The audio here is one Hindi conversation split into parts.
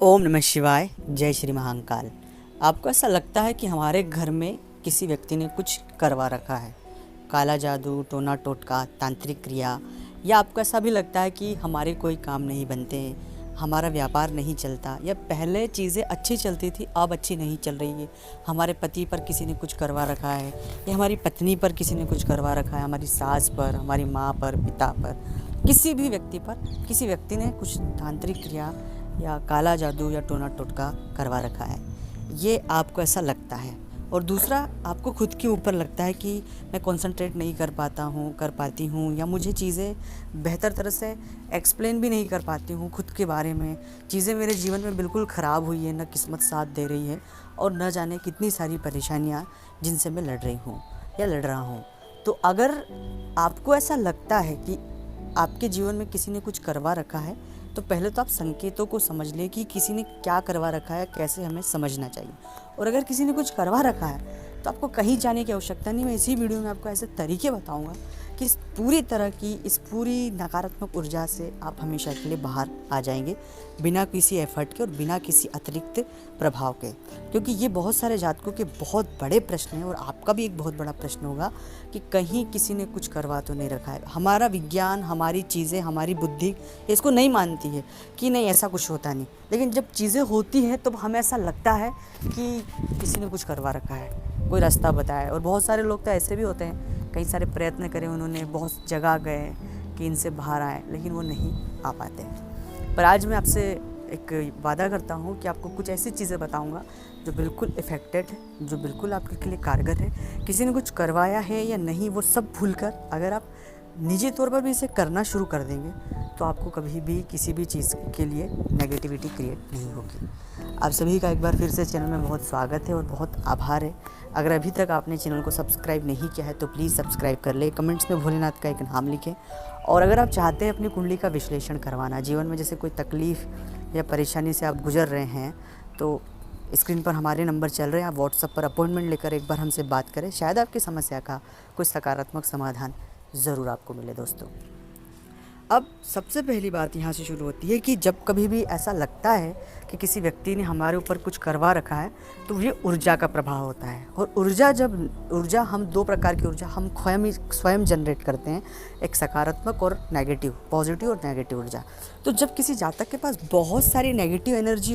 ओम नमः शिवाय। जय श्री महाकाल। आपको ऐसा लगता है कि हमारे घर में किसी व्यक्ति ने कुछ करवा रखा है, काला जादू, टोना टोटका, तांत्रिक क्रिया, या आपको ऐसा भी लगता है कि हमारे कोई काम नहीं बनते, हमारा व्यापार नहीं चलता, या पहले चीज़ें अच्छी चलती थी अब अच्छी नहीं चल रही है, हमारे पति पर किसी ने कुछ करवा रखा है, या हमारी पत्नी पर किसी ने कुछ करवा रखा है, हमारी सास पर, हमारी माँ पर, पिता पर, किसी भी व्यक्ति पर किसी व्यक्ति ने कुछ तांत्रिक क्रिया या काला जादू या टोना टोटका करवा रखा है। ये आपको ऐसा लगता है। और दूसरा, आपको खुद के ऊपर लगता है कि मैं कंसंट्रेट नहीं कर पाती हूँ, या मुझे चीज़ें बेहतर तरह से एक्सप्लेन भी नहीं कर पाती हूँ खुद के बारे में। चीज़ें मेरे जीवन में बिल्कुल ख़राब हुई है, न किस्मत साथ दे रही है, और न जाने कितनी सारी परेशानियाँ जिनसे मैं लड़ रही हूँ या लड़ रहा हूँ। तो अगर आपको ऐसा लगता है कि आपके जीवन में किसी ने कुछ करवा रखा है, तो पहले तो आप संकेतों को समझ लें कि किसी ने क्या करवा रखा है, कैसे हमें समझना चाहिए। और अगर किसी ने कुछ करवा रखा है तो आपको कहीं जाने की आवश्यकता नहीं। मैं इसी वीडियो में आपको ऐसे तरीके बताऊंगा कि इस पूरी नकारात्मक ऊर्जा से आप हमेशा के लिए बाहर आ जाएंगे, बिना किसी एफर्ट के और बिना किसी अतिरिक्त प्रभाव के। क्योंकि ये बहुत सारे जातकों के बहुत बड़े प्रश्न हैं, और आपका भी एक बहुत बड़ा प्रश्न होगा कि कहीं किसी ने कुछ करवा तो नहीं रखा है। हमारा विज्ञान, हमारी चीज़ें, हमारी बुद्धि इसको नहीं मानती है कि नहीं, ऐसा कुछ होता नहीं। लेकिन जब चीज़ें होती हैं तो हमें ऐसा लगता है कि किसी ने कुछ करवा रखा है, कोई रास्ता बताया। और बहुत सारे लोग तो ऐसे भी होते हैं, कई सारे प्रयत्न करे उन्होंने, बहुत जगह गए कि इनसे बाहर आए, लेकिन वो नहीं आ पाते। पर आज मैं आपसे एक वादा करता हूँ कि आपको कुछ ऐसी चीज़ें बताऊँगा जो बिल्कुल इफ़ेक्टेड है, जो बिल्कुल आपके लिए कारगर है। किसी ने कुछ करवाया है या नहीं, वो सब भूलकर अगर आप निजी तौर पर भी इसे करना शुरू कर देंगे तो आपको कभी भी किसी भी चीज़ के लिए नेगेटिविटी क्रिएट नहीं होगी। आप सभी का एक बार फिर से चैनल में बहुत स्वागत है और बहुत आभार है। अगर अभी तक आपने चैनल को सब्सक्राइब नहीं किया है तो प्लीज़ सब्सक्राइब कर ले, कमेंट्स में भोलेनाथ का एक नाम लिखें। और अगर आप चाहते हैं अपनी कुंडली का विश्लेषण करवाना, जीवन में जैसे कोई तकलीफ़ या परेशानी से आप गुजर रहे हैं, तो स्क्रीन पर हमारे नंबर चल रहे हैं, आप व्हाट्सएप पर अपॉइंटमेंट लेकर एक बार हमसे बात करें। शायद आपकी समस्या का कोई सकारात्मक समाधान ज़रूर आपको मिले दोस्तों। अब सबसे पहली बात यहाँ से शुरू होती है कि जब कभी भी ऐसा लगता है कि किसी व्यक्ति ने हमारे ऊपर कुछ करवा रखा है, तो ये ऊर्जा का प्रभाव होता है। और ऊर्जा हम दो प्रकार की ऊर्जा हम स्वयं जनरेट करते हैं, एक सकारात्मक और नेगेटिव, पॉजिटिव और नेगेटिव ऊर्जा। तो जब किसी जातक के पास बहुत सारी नेगेटिव एनर्जी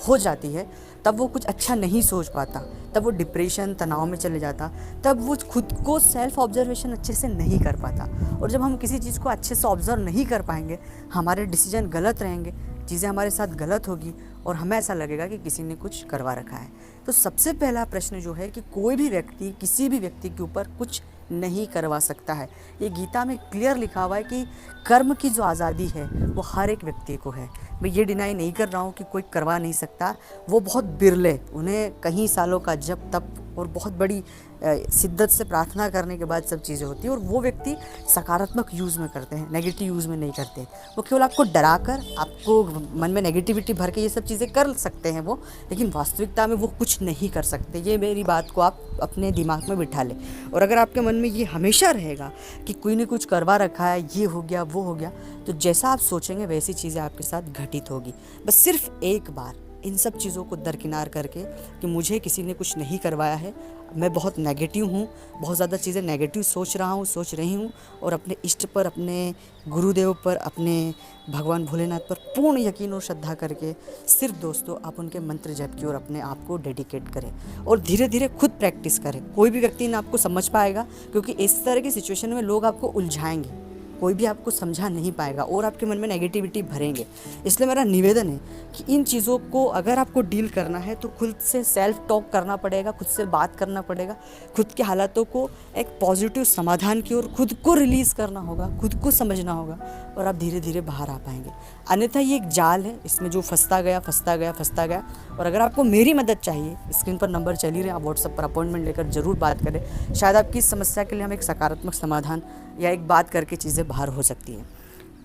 हो जाती है, तब वो कुछ अच्छा नहीं सोच पाता, तब वो डिप्रेशन, तनाव में चले जाता, तब वो खुद को सेल्फ ऑब्जर्वेशन अच्छे से नहीं कर पाता। और जब हम किसी चीज़ को अच्छे से ऑब्जर्व नहीं कर पाएंगे, हमारे डिसीजन गलत रहेंगे, चीज़ें हमारे साथ गलत होगी, और हमें ऐसा लगेगा कि किसी ने कुछ करवा रखा है। तो सबसे पहला प्रश्न जो है कि कोई भी व्यक्ति किसी भी व्यक्ति के ऊपर कुछ नहीं करवा सकता है। ये गीता में क्लियर लिखा हुआ है कि कर्म की जो आज़ादी है वो हर एक व्यक्ति को है। मैं ये डिनाई नहीं कर रहा हूँ कि कोई करवा नहीं सकता, वो बहुत बिरले, उन्हें कई सालों का जप तप और बहुत बड़ी शिद्दत से प्रार्थना करने के बाद सब चीज़ें होती हैं। और वो व्यक्ति सकारात्मक यूज़ में करते हैं, नेगेटिव यूज़ में नहीं करते। वो केवल आपको डरा कर, आपको मन में नेगेटिविटी भर के ये सब चीज़ें कर सकते हैं वो, लेकिन वास्तविकता में वो कुछ नहीं कर सकते। ये मेरी बात को आप अपने दिमाग में बिठा लें। और अगर आपके मन में ये हमेशा रहेगा कि कोई ने कुछ करवा रखा है, ये हो गया वो हो गया, तो जैसा आप सोचेंगे वैसी चीज़ें आपके साथ घटित होगी। बस सिर्फ एक बार इन सब चीज़ों को दरकिनार करके कि मुझे किसी ने कुछ नहीं करवाया है, मैं बहुत नेगेटिव हूँ, बहुत ज़्यादा चीज़ें नेगेटिव सोच रही हूँ, और अपने इष्ट पर, अपने गुरुदेव पर, अपने भगवान भोलेनाथ पर पूर्ण यकीन और श्रद्धा करके सिर्फ दोस्तों आप उनके मंत्र जप की ओर अपने आप को डेडिकेट करें और धीरे धीरे खुद प्रैक्टिस करें। कोई भी व्यक्ति ना आपको समझ पाएगा, क्योंकि इस तरह की सिचुएशन में लोग आपको उलझाएंगे, कोई भी आपको समझा नहीं पाएगा और आपके मन में नेगेटिविटी भरेंगे। इसलिए मेरा निवेदन है कि इन चीज़ों को अगर आपको डील करना है तो खुद से सेल्फ टॉक करना पड़ेगा, खुद से बात करना पड़ेगा, खुद के हालातों को एक पॉजिटिव समाधान की ओर खुद को रिलीज़ करना होगा, खुद को समझना होगा, और आप धीरे धीरे बाहर आ पाएंगे। अन्यथा ये एक जाल है, इसमें जो फंसता गया। और अगर आपको मेरी मदद चाहिए, स्क्रीन पर नंबर चल ही रहे, आप व्हाट्सएप पर अपॉइंटमेंट लेकर ज़रूर बात करें। शायद आपकी इस समस्या के लिए हम एक सकारात्मक समाधान या एक बात करके चीज़ें बाहर हो सकती हैं।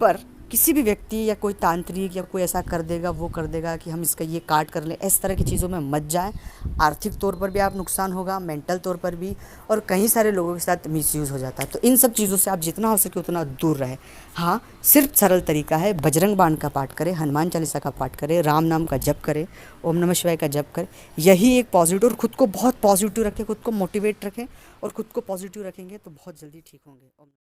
पर किसी भी व्यक्ति या कोई तांत्रिक या कोई ऐसा कर देगा, वो कर देगा कि हम इसका ये काट कर लें, इस तरह की चीज़ों में मत जाएं। आर्थिक तौर पर भी आप नुकसान होगा, मेंटल तौर पर भी, और कई सारे लोगों के साथ मिसयूज़ हो जाता है। तो इन सब चीज़ों से आप जितना हो सके उतना दूर रहें। हाँ, सिर्फ सरल तरीका है, बजरंग बाण का पाठ करें, हनुमान चालीसा का पाठ करें, राम नाम का जप करें, ओम नमः शिवाय का जप करें। यही एक पॉजिटिव, और खुद को बहुत पॉजिटिव रखें, खुद को मोटिवेट रखें, और खुद को पॉजिटिव रखेंगे तो बहुत जल्दी ठीक होंगे।